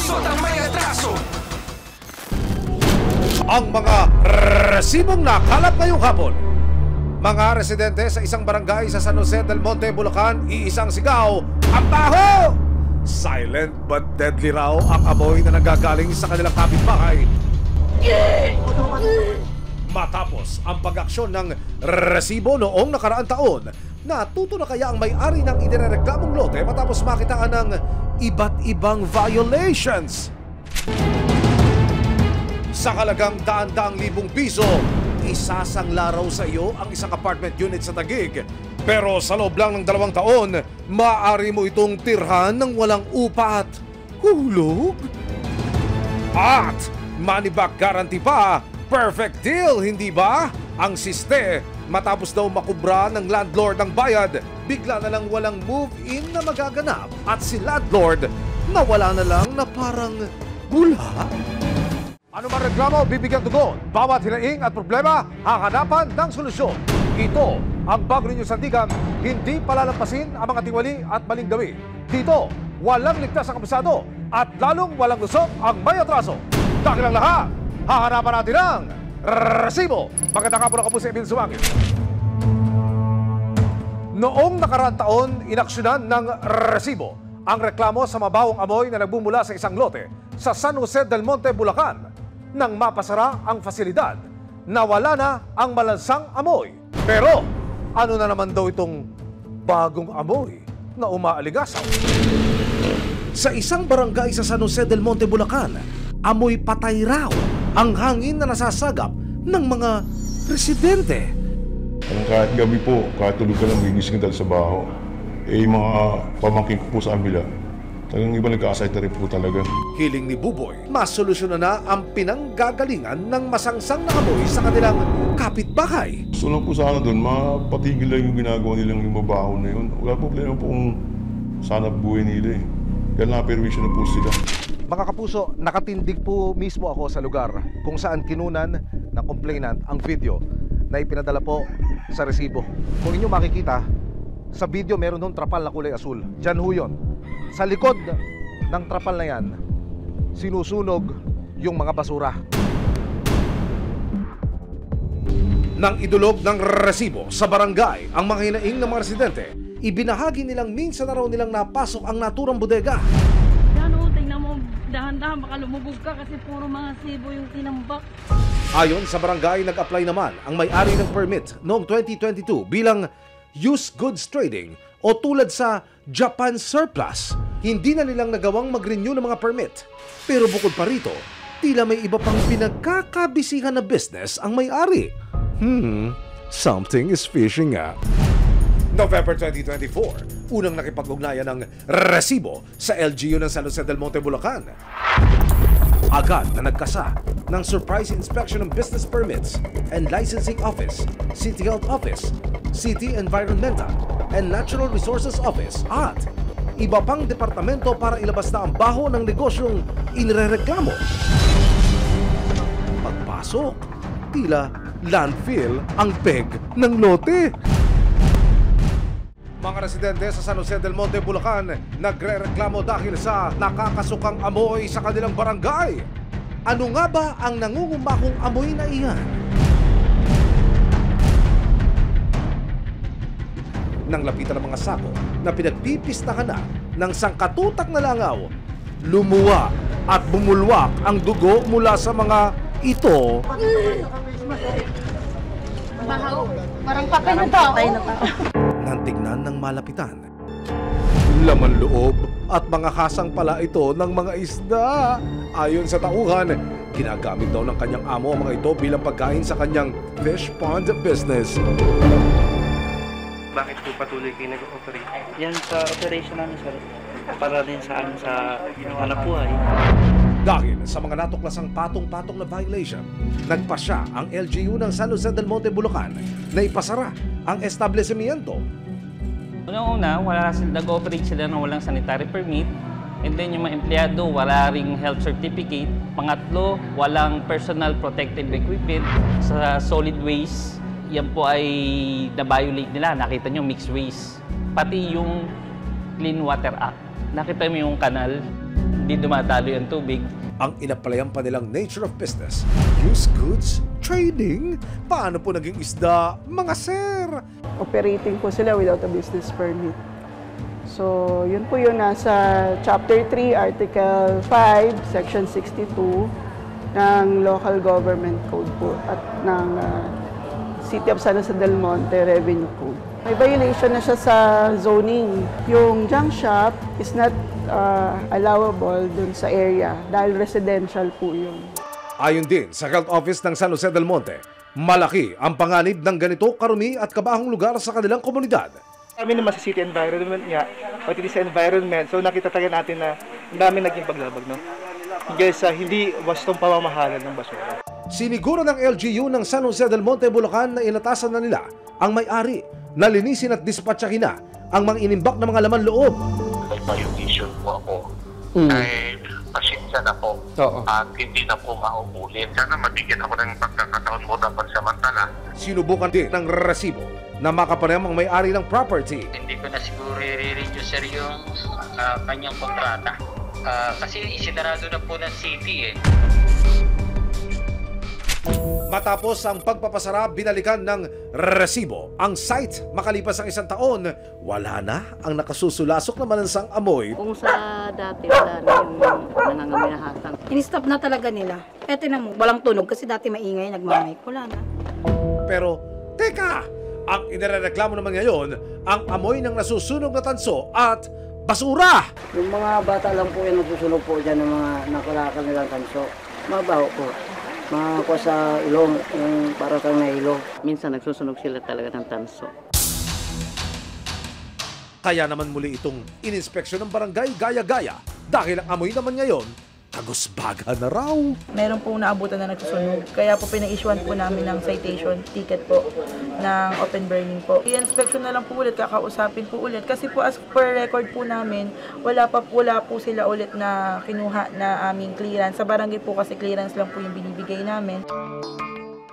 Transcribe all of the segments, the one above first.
Lusot ang may atraso. Ang mga resibong nakalap ngayong hapon. Mga residente sa isang barangay sa San Jose del Monte, Bulacan, iisang sigaw, ang baho! Silent but deadly raw ang amoy na nagagaling sa kanilang kapitbahay. Matapos ang pag-aksyon ng resibo noong nakaraang taon, natuto na kaya ang may-ari ng inireklamong lote matapos makitaan ng iba't ibang violations. Sa halagang daan-daang libong piso, isasangla raw sa iyo ang isang apartment unit sa Taguig. Pero sa loob lang ng 2 taon, maaari mo itong tirhan ng walang upa at hulog. At money back guarantee pa, perfect deal, hindi ba? Ang siste, matapos daw makubra ng landlord ang bayad, bigla na lang walang move-in na magaganap at si landlord nawala na lang na parang bula. Ano man reklamo, bibigyan tugon. Bawat hinaing at problema, hahanapan ng solusyon. Ito ang bago ninyong sandigan, hindi palalampasin ang mga tiwali at maling gawi. Dito, walang ligtas ang kabisado at lalong walang lusot ang may atraso. Dahil ang lahat, hahanapan natin ang resibo. Magandang hapon ako po si Emil Sumangit. Noong nakaraang taon, inaksyonan ng resibo ang reklamo sa mabawong amoy na nagbumula sa isang lote sa San Jose del Monte, Bulacan. Nang mapasara ang fasilidad, nawala na ang malansang amoy. Pero ano na naman daw itong bagong amoy na umaaligasaw? Sa isang barangay sa San Jose del Monte, Bulacan, amoy patay raw ang hangin na nasasagap ng mga residente. Kahit gabi po, kahit tulog ka lang, gigising ka sa baho. Yung mga pamangkin ko po sa kabila, talagang iba nagka-aside na rin po talaga. Hiling ni Buboy, masolusyonan na ang pinanggagalingan ng masangsang na amoy sa kanilang kapitbahay. Gusto lang po sana doon, mapatigil lang yung ginagawa nilang yung mabaho na yun. Wala problema po kung sana buhay nila eh. Kaya na-permission na po sila. Mga kapuso, nakatindig po mismo ako sa lugar kung saan kinunan ng complainant ang video na ipinadala po sa resibo. Kung inyo makikita, sa video meron doon trapal na kulay asul. Diyan ho yun. Sa likod ng trapal na yan, sinusunog yung mga basura. Nang idulog ng resibo sa barangay ang mga hinaing ng mga residente, ibinahagi nilang minsan na raw nilang napasok ang naturang bodega. Yan o, tingnan mo, dahan-dahan baka lumubog ka kasi puro mga sibo yung tinambak. Ayon sa barangay, nag-apply naman ang may-ari ng permit noong 2022 bilang used goods trading o tulad sa Japan surplus. Hindi na nilang nagawang mag-renew ng mga permit. Pero bukod pa rito, tila may iba pang pinagkakabisihan na business ang may-ari. Something is fishing nga. November 2024, unang nakipag-ugnayan ng resibo sa LGU ng San Jose del Monte, Bulacan. Agad na nagkasa ng surprise inspection ng Business Permits and Licensing Office, City Health Office, City Environmental and Natural Resources Office at iba pang departamento para ilabas na ang baho ng negosyong inirereklamo. Pagpasok, tila landfill ang peg ng lote. Mga residente sa San Jose del Monte, Bulacan, nagrereklamo dahil sa nakakasukang amoy sa kanilang barangay. Ano nga ba ang nangungumakong amoy na iyan? Nang lapitan ng mga sako na pinagpipistahan na ng sangkatutak na langaw, lumuwa at bumulwak ang dugo mula sa mga ito. Bahaw, parang patay na tao. Nang tignan ng malapitan, laman loob at mga hasang pala ito ng mga isda. Ayon sa tauhan, ginagamit daw ng kanyang amo ang mga ito bilang pagkain sa kanyang fish pond business. Bakit po patuloy kayo nag-operate? Yan sa operation namin, sir. Para din sa amin sa hanap buhay. Dahil sa mga natuklasang patong-patong na violation, nagpasya ang LGU ng San Jose del Monte, Bulacan na ipasara ang establishmento. Una-una, nag-operate sila ng walang sanitary permit. And then yung mga empleyado, wala ring health certificate. Pangatlo, walang personal protective equipment. Sa solid waste, yan po ay na-violate nila. Nakita nyo, mixed waste. Pati yung Clean Water Act. Nakita mo yung kanal. hindi dumadalo yung tubig. Ang inapalayan pa nilang nature of business, used goods, trading. Paano po naging isda, mga sir? Operating po sila without a business permit. So, yun po yun nasa Chapter 3, Article 5, Section 62 ng Local Government Code po at ng City of San Jose del Monte Revenue Code. May violation na siya sa zoning. Yung junk shop is not allowable dun sa area dahil residential po yun. Ayon din sa Health Office ng San Jose del Monte, malaki ang panganib ng ganito karumi at kabahong lugar sa kanilang komunidad. Kami naman sa city environment nga, pati sa environment, so nakita talaga natin na ang dami naging paglabag, no? Hinggang sa hindi wastong pamamahalan ng basura. Siniguro ng LGU ng San Jose del Monte, Bulacan na inatasan na nila ang may-ari na linisin at dispatchahin na ang mga inimbak na mga laman loob. May violation po ako. Ay, pasensya na po. At hindi na po mauulit. Sana mabigyan ako ng pagkakataon mo dapat samantala. Sinubukan din ng resibo na makapanayam ang may-ari ng property. Hindi ko na siguro i-reduce sir yung kanyang kontrata. Kasi isinarado na po ng city eh. Matapos ang pagpapasara, binalikan ng resibo ang site. Makalipas ang 1 taon, wala na ang nakasusulasok na malansang amoy. Kung sa dati wala na yung nangangamoy na hatang. In-stop na talaga nila. Eto na mo, walang tunog kasi dati maingay, nagmamay. Wala na. Pero, teka! Ang inireklamo naman ngayon, ang amoy ng nasusunog na tanso at basura! Yung mga bata lang po yan nagsusunog po dyan ng mga nakalakal nilang tanso. Mabaho po. Mga ko sa ilong, yung para kang na ilong. Minsan nagsusunog sila talaga ng tanso. Kaya naman muli itong ininspeksyon ng barangay Gaya-Gaya dahil ang amoy naman ngayon, tagos-baga na raw. Meron pong naabutan na nagsusunog. Kaya po pinag-issuean po namin ng citation ticket po ng open burning po. I-inspection na lang po ulit, kakausapin po ulit. Kasi po as per record po namin, wala po sila ulit na kinuha na aming clearance. Sa barangay po kasi clearance lang po yung binibigay namin.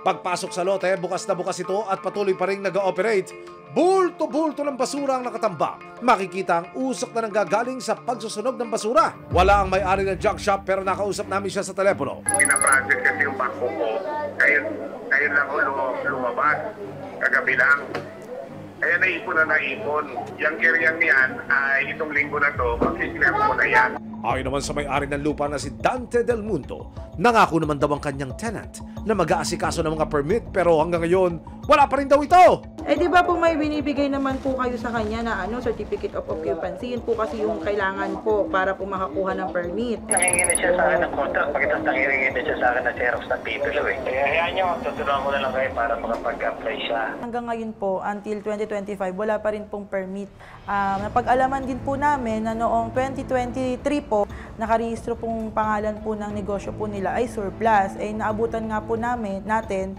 Pagpasok sa lote, bukas na bukas ito at patuloy pa rin nag-ooperate. Bulto-bulto ng basura ang nakatambak. Makikita ang usok na nanggagaling sa pagsusunog ng basura. Wala ang may-ari ng junk shop pero nakausap namin siya sa telepono. Pinaprocess kasi yung bangko ko. Ngayon lang ako lumabas. Kagabi lang. Kaya naipon na naipon. Yung area niyan ay itong linggo na to, mag-clear mo na yan. Ayon naman sa may-ari ng lupa na si Dante Del Mundo, nangako naman daw ang kanyang tenant na mag-aasikaso ng mga permit pero hanggang ngayon, wala pa rin daw ito. Eh di ba po may binibigay naman po kayo sa kanya na certificate of occupancy. Yun po kasi yung kailangan po para po makakuha ng permit. Nangingi na siya sa akin ng contract. Pagkatapos nangingi na siya sa akin ng xerox ng titulo eh. Kaya hayaan niyo, tutulungan ko na lang kayo para makapag-apply siya. Hanggang ngayon po, until 2025, wala pa rin pong permit. Napag-alaman din po namin na noong 2023 po, nakarehistro pong pangalan po ng negosyo po nila ay surplus. Eh naabutan nga po natin,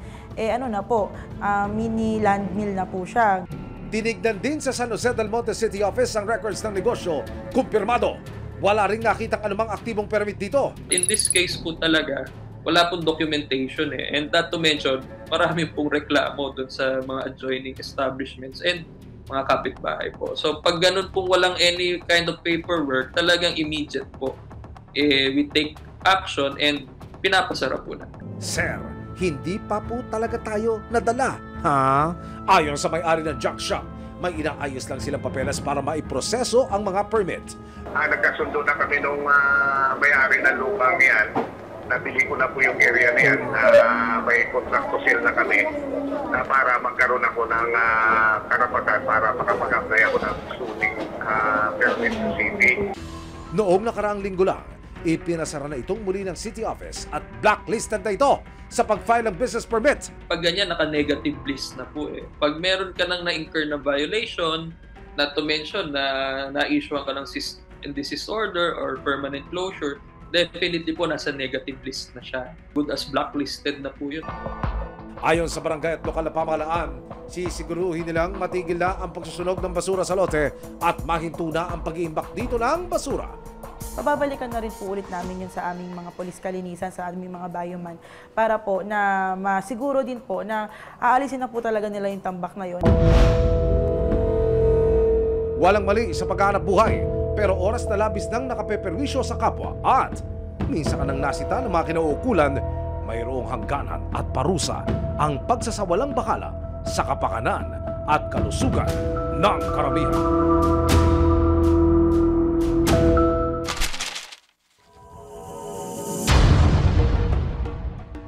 mini land mill na po siya. Tinignan din sa San Jose del Monte City Office ang records ng negosyo. Kumpirmado, wala rin nakitang anumang aktibong permit dito. In this case po talaga, wala pong documentation eh. And not to mention, marami pong reklamo dun sa mga adjoining establishments and mga kapitbahay po. So pag ganun pong walang any kind of paperwork, talagang immediate po. We take action and pinapasara po na. Sir, hindi pa po talaga tayo nadala. Ha? Ayon sa may-ari ng junk shop, may inaayos lang silang papeles para maiproseso ang mga permit. Nagkasundo na kami nung may-ari ng lupang yan. Nabili ko na po yung area na yan. May contract to sale na kami na para magkaroon ako ng karapatan para makapag-apply ako ng zoning permit sa city. Noong nakaraang linggo lang, ipinasara na itong muli ng city office at blacklisted na ito sa pag-file ng business permit. Pag ganyan, naka-negative list na po eh. Pag meron ka nang na-incur na violation, not to mention na na-issue ka ng cease and desist order or permanent closure, definitely po nasa negative list na siya. Good as blacklisted na po yun. Ayon sa barangay at lokal na pamahalaan, sisiguruhin nilang matigil na ang pagsusunog ng basura sa lote at mahinto na ang pag-iimbak dito ng basura. Pababalikan na rin po ulit namin yun sa aming mga polis kalinisan, sa aming mga bioman, para po na masiguro din po na aalisin na po talaga nila yung tambak na yun. Walang mali sa paghahanap buhay, pero oras na labis nang nakapeperwisyo sa kapwa at minsan ka nang nasita ng mga kinauukulan, mayroong hangganan at parusa ang pagsasawalang bakala sa kapakanan at kalusugan ng karamihan.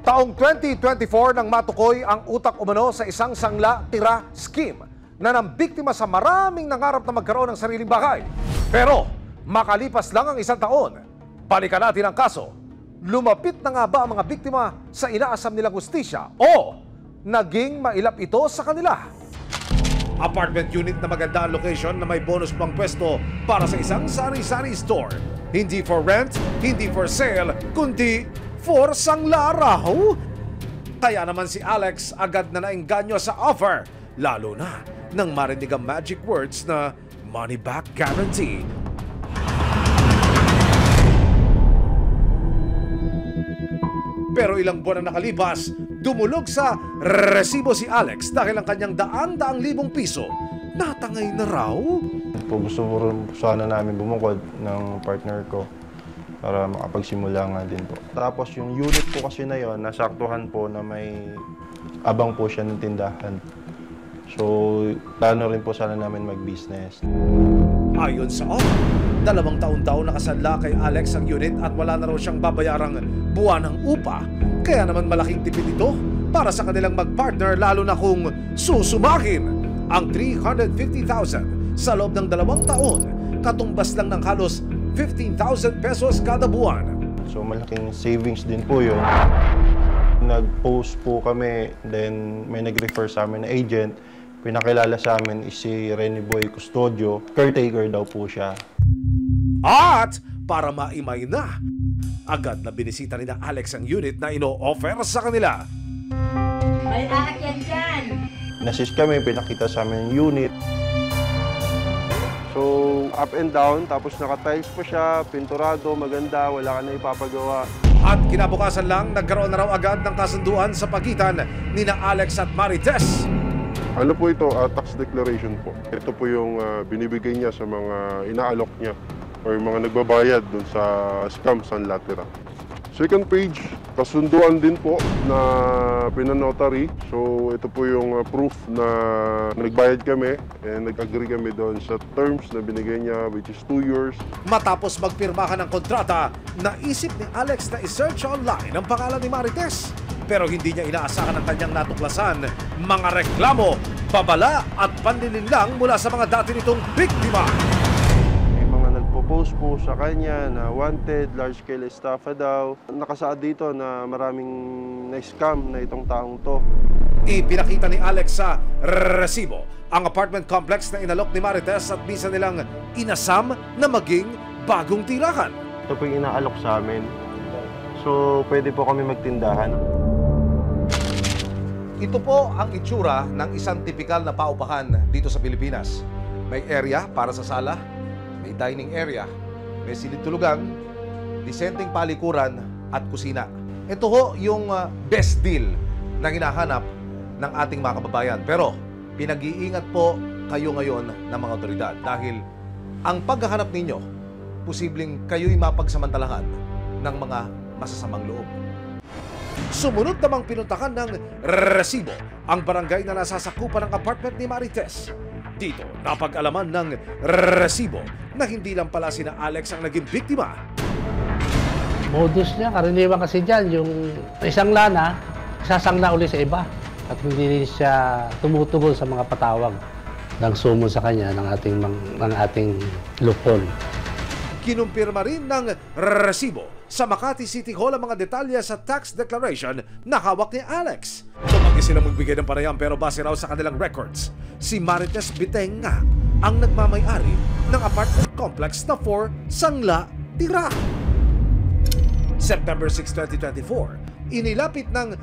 Taong 2024 nang matukoy ang utak umano sa isang sangla-tira scheme na nambiktima sa maraming nangarap na magkaroon ng sariling bahay. Pero makalipas lang ang isang taon, balikan natin ang kaso. Lumapit na nga ba ang mga biktima sa inaasam nilang hustisya o naging mailap ito sa kanila? Apartment unit na maganda ang location na may bonus pang pwesto para sa isang sari-sari store. Hindi for rent, hindi for sale, kundi for sangla raw. Kaya naman si Alex agad na naengganyo sa offer, lalo na nang marinig ang magic words na money back guarantee. Pero ilang buwan na nakalipas, dumulog sa resibo si Alex dahil ang kanyang daang-daang libong piso natangay na raw. Gusto po sana namin bumukod ng partner ko para makapagsimula nga din po. Tapos yung unit po kasi na yon, nasaktuhan po na may abang po siya ng tindahan. So, plano rin po sana namin mag-business. Ayon sa offer, 2 taon daw nakasanla kay Alex ang unit at wala na raw siyang babayarang buwan ng upa. Kaya naman malaking tipid ito para sa kanilang mag-partner lalo na kung susumakin ang 350,000 sa loob ng 2 taon. Katumbas lang ng halos 15,000 pesos kada buwan. So malaking savings din po yun. Nag-post po kami, then may nag-refer sa amin na agent. Pinakilala sa amin is si Rene Boy Custodio. Caretaker daw po siya. At para maimay na, agad na binisita ni na Alex ang unit na ino-offer sa kanila. May aakyat dyan! Nasis kami, pinakita sa amin yung unit. So, up and down, tapos naka-tiles pa siya, pinturado, maganda, wala ka na ipapagawa. At kinabukasan lang, nagkaroon na raw agad ng kasunduan sa pagitan ni na Alex at Marites. Ano po ito? Tax declaration po. Ito po yung binibigay niya sa mga inaalok niya or mga nagbabayad dun sa scam Sanla-Tira. Second page, kasunduan din po na pinanotary. So ito po yung proof na nagbayad kami and nag-agree kami doon sa terms na binigay niya, which is 2 years. Matapos magpirmahan ng kontrata, naisip ni Alex na i-search online ang pangalan ni Marites. Pero hindi niya inaasahan ang kanyang natuklasan, mga reklamo, babala at panlilinlang mula sa mga dati nitong biktima. May mga nagpo-post po sa kanya na wanted, large-scale estafa daw. Nakasaad dito na maraming na-scam na itong taong to. Ipinakita ni Alex sa resibo ang apartment complex na inalok ni Marites at minsan nilang inasam na maging bagong tirahan. Ito po yung inaalok sa amin. So, pwede po kami magtindahan. Ito po ang itsura ng isang tipikal na paupahan dito sa Pilipinas. May area para sa sala, may dining area, may silid-tulugan, disenteng palikuran at kusina. Ito ho yung best deal na hinahanap ng ating mga kababayan. Pero pinag-iingat po kayo ngayon ng mga otoridad dahil ang paghahanap ninyo, posibleng kayo'y mapagsamantalahan ng mga masasamang loob. Sumunod namang pinuntahan ng resibo ang barangay na nasasakupan ng apartment ni Marites. Dito, napag-alaman ng resibo na hindi lang pala sina Alex ang naging biktima. Modus niya, karaniwan kasi dyan, yung isang lana, sasangla uli sa iba. At hindi siya tumutugon sa mga patawag ng sumo sa kanya ng ating lupon. Kinumpirma rin ng resibo sa Makati City Hall ang mga detalye sa tax declaration na hawak ni Alex. Tumanggi sila magbigay ng panayam pero base raw sa kanilang records, si Marites Biteng nga ang nagmamay-ari ng apartment complex na 4 Sangla-Tira. September 6, 2024, inilapit ng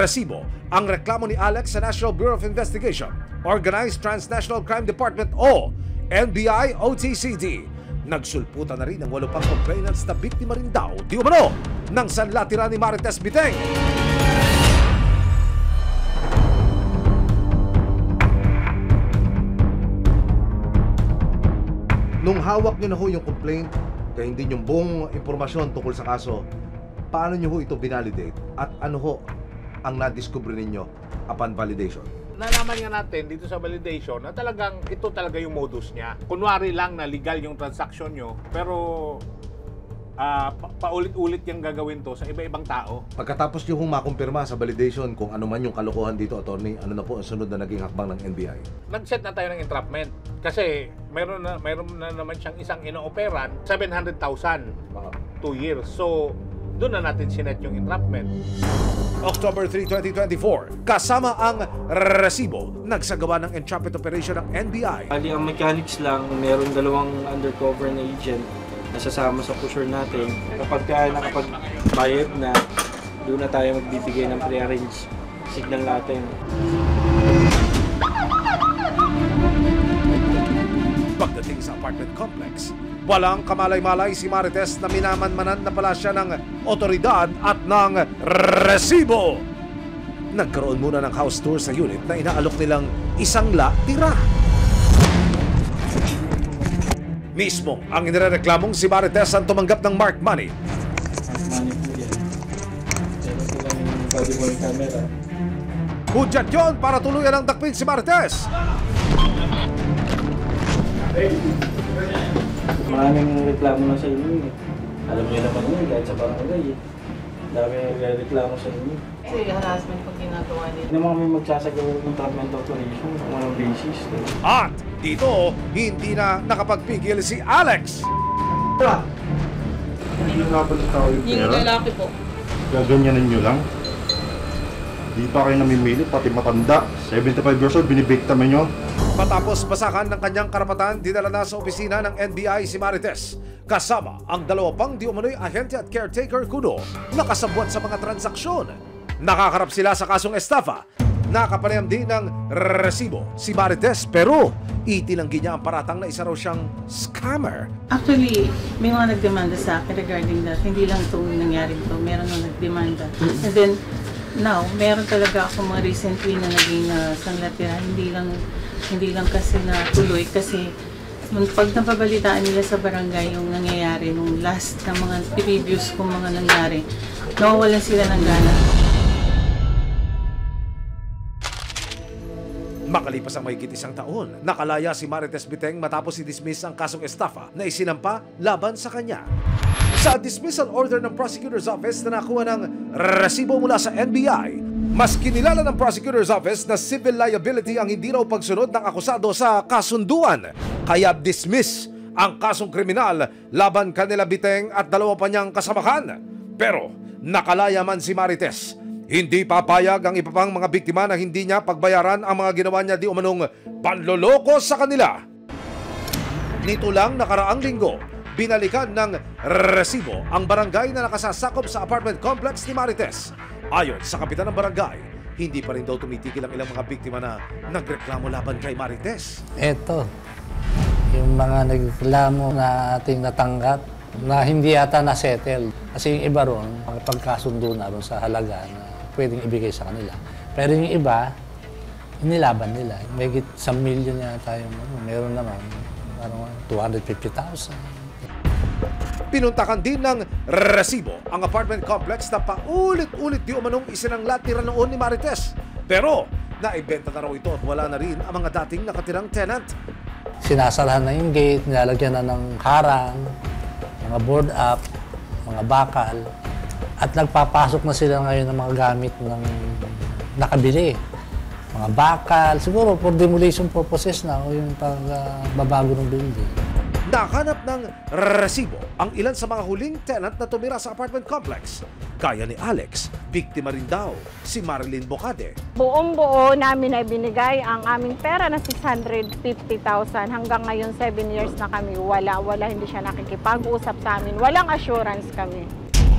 resibo ang reklamo ni Alex sa National Bureau of Investigation, Organized Transnational Crime Department o NBI-OTCD. Nagsulputan na rin ang 8 pang complainants na biktima rin daw di umano ng Sanla-Tira ni Marites Biteng. Noong Kung hawak nyo na ho yung complaint, kaya hindi yung buong impormasyon tungkol sa kaso, paano nyo ho ito binalidate? At ano ho ang nadiscover ninyo upon validation? Nalaman nga natin dito sa validation na talagang ito talaga yung modus niya. Kunwari lang na legal yung transaction nyo, pero paulit-ulit yung gagawin to sa iba-ibang tao. Pagkatapos nyo hong makumpirma sa validation kung ano man yung kalokohan dito, attorney, ano na po ang sunod na naging hakbang ng NBI? Nag-set na tayo ng entrapment kasi mayroon na naman siyang isang ino-operan, 700,000, 2 years. So, doon na natin sinet yung entrapment. October 3, 2024, kasama ang resibo, nagsagawa ng entrapment operation ng NBI. Bali, ang mechanics lang, meron 2 undercover na agent na sasama sa pusher natin. Kapag nakapagbayad na, doon na tayo magbibigay ng pre-arrange signal natin. Pagdating sa apartment complex, walang kamalay-malay si Marites na minamanmanan na pala siya ng otoridad at ng resibo. Nagkaroon muna ng house tour sa unit na inaalok nilang isang tira. Mismo ang inireklamong si Marites ang tumanggap ng marked money. Money po yan. Meron silang body-worn camera. Hudyat yun para tuluyan ang dakpin si Marites. Maraming reklamo na sa inyo eh. Alam niyo naman yun, kahit sa barangay eh. Dami reklamo sa inyo. Kasi harassment pag ginagawa nila. Hindi naman kami magsasagawa ng entrapment operation kung anong basis. At dito, hindi na nakapagpigil si Alex. Hindi nga ba sa tao yung pera? Yung lalaki po. Gaganyanin nyo lang. Di pa kayo namimili, pati matanda. 75 years old, binibiktaman nyo. Matapos basakan ng kanyang karapatan, dinala na sa opisina ng NBI si Marites. Kasama ang 2 pang di umano'y ahente at caretaker kuno nakasabwat sa mga transaksyon. Nakakarap sila sa kasong estafa. Nakapanayam din ng resibo si Marites pero itinanggi niya ang paratang na isa raw siyang scammer. Actually, may mga nagdemanda sa akin regarding that. Hindi lang itong nangyari ito. Meron na nagdemanda. And then, now, meron talaga ako mga recently na naging sanglatira. Hindi lang kasi natuloy kasi pag napabalitaan nila sa barangay yung nangyayari nung last na mga previous kong mga nangyari, nawawalan sila ng gana. Makalipas ang mahigit 1 taon, nakalaya si Marites Biteng matapos i-dismiss ang kasong estafa na isinampa laban sa kanya. Sa dismissal order ng Prosecutor's Office na nakuha ng resibo mula sa NBI, mas kinilala ng Prosecutor's Office na civil liability ang hindi raw pagsunod ng akusado sa kasunduan. Kaya dismiss ang kasong kriminal laban kanila Biteng at 2 pa niyang kasamahan. Pero nakalaya man si Marites. Hindi papayag ang iba pang mga biktima na hindi niya pagbayaran ang mga ginawa niya di umanong panloloko sa kanila. Nito lang nakaraang linggo, binalikan ng resibo ang barangay na nakasasakop sa apartment complex ni Marites. Ayon sa kapitan ng barangay, hindi pa rin daw tumitigil ang ilang mga biktima na nagreklamo laban kay Marites. Eto, yung mga nagreklamo na ating natanggap na hindi yata na-settle. Kasi yung iba ron, pagkasundo na ron sa halaga na pwedeng ibigay sa kanila. Pero yung iba, inilaban nila. May 1 million yata yung meron naman, parang 250,000. Pinuntakan din ng resibo ang apartment complex na paulit-ulit di umanong isinanglat tira noon ni Marites. Pero naibenta na raw ito at wala na rin ang mga dating nakatirang tenant. Sinasarahan na yung gate, nilalagyan na ng harang, mga board up, mga bakal, at nagpapasok na sila ngayon ng mga gamit ng nakabili. Mga bakal, siguro for demolition purposes na o yung pagbabago ng building. Nakahanap ng resibo ang ilan sa mga huling tenant na tumira sa apartment complex. Gaya ni Alex, biktima rin daw si Marilyn Bocade. Buong-buo namin ay binigay ang aming pera na 650,000. Hanggang ngayon 7 years na kami. Wala, hindi siya nakikipag-usap sa amin. Walang assurance kami.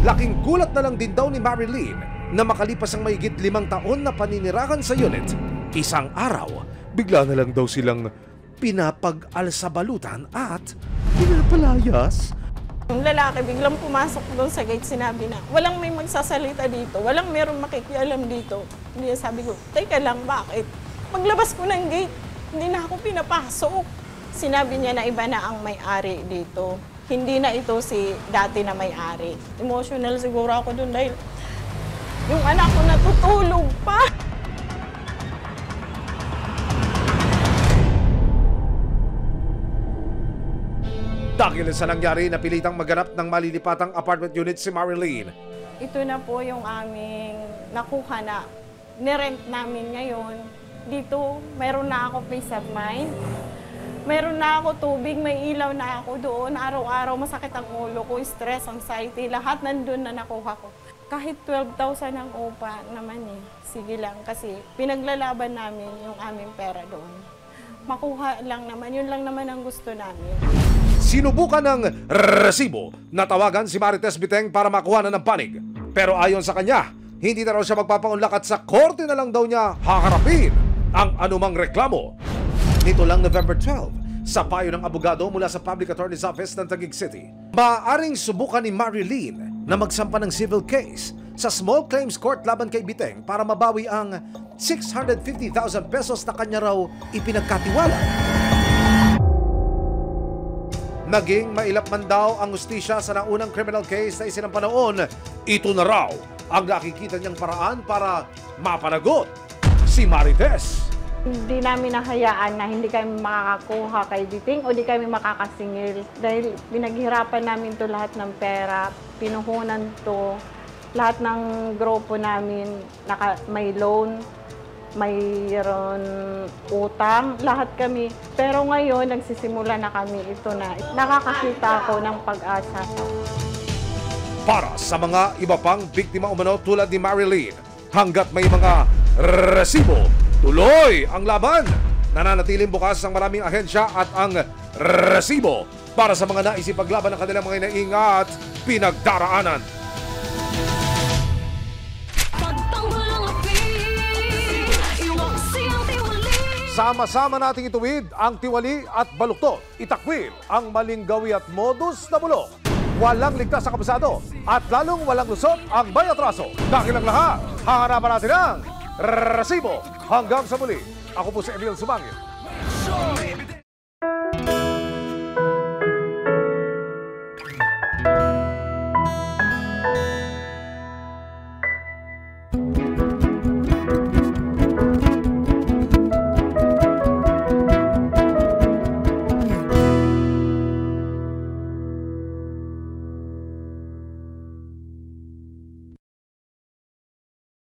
Laking gulat na lang din daw ni Marilyn na makalipas ang mahigit 5 taon na paninirahan sa unit. Isang araw, bigla na lang daw silang pinapag-alsabalutan at pinapalayas. Yung lalaki biglang pumasok doon sa gate, sinabi na, walang may magsasalita dito, walang meron makikialam dito. Hindi, sabi ko, teka lang, bakit? Maglabas ko ng gate, hindi na ako pinapasok. Sinabi niya na iba na ang may-ari dito. Hindi na ito si dati na may-ari. Emotional siguro ako dun dahil yung anak ko natutulog pa. Dahil sa nangyari, napilitang maghanap ng malilipatang apartment unit si Marilyn. Ito na po yung aming nakuha na nirent namin ngayon. Dito, meron na ako peace of mind. Meron na ako tubig, may ilaw na ako doon. Araw-araw masakit ang ulo ko, stress, anxiety, lahat nandun na nakuha ko. Kahit 12,000 ang upa naman eh. Sige lang kasi pinaglalaban namin yung aming pera doon. Makuha lang naman, yun lang naman ang gusto namin. Sinubukan ng resibo na tawagan si Marites Biteng para makuha na ng panig. Pero ayon sa kanya, hindi na raw siya magpapaunlak at sa korte na lang daw niya haharapin ang anumang reklamo. Nito lang November 12, sa payo ng abogado mula sa Public Attorney's Office ng Taguig City, maaaring subukan ni Marilyn na magsampa ng civil case sa Small Claims Court laban kay Biteng para mabawi ang 650,000 pesos na kanya raw ipinagkatiwala. Naging mailap man daw ang hustisya sa naunang criminal case na isinampa noon. Ito na raw ang nakikita niyang paraan para mapanagot si Marites. Hindi namin nahayaan na hindi kami makakakuha kay Biteng o di kami makakasingil. Dahil pinaghirapan namin to lahat ng pera, pinuhunan to, lahat ng grupo namin may loan, mayroon utang, lahat kami. Pero ngayon, nagsisimula na kami. Ito na. Nakakakita ako ng pag-asa. Para sa mga iba pang biktima umano tulad ni Marilyn, hanggat may mga resibo, tuloy ang laban. Nananatiling bukas ang maraming ahensya at ang resibo para sa mga naisipaglaban ng kanilang mga inaingat pinagdaraanan. Sama-sama nating ituwid ang tiwali at baluktot. Itakwil ang maling gawi at modus na bulok. Walang ligtas sa kabusado at lalong walang lusot ang may atraso. Dahil ang lahat, hahanapan natin ang resibo. Hanggang sa muli, ako po si Emil Sumangil.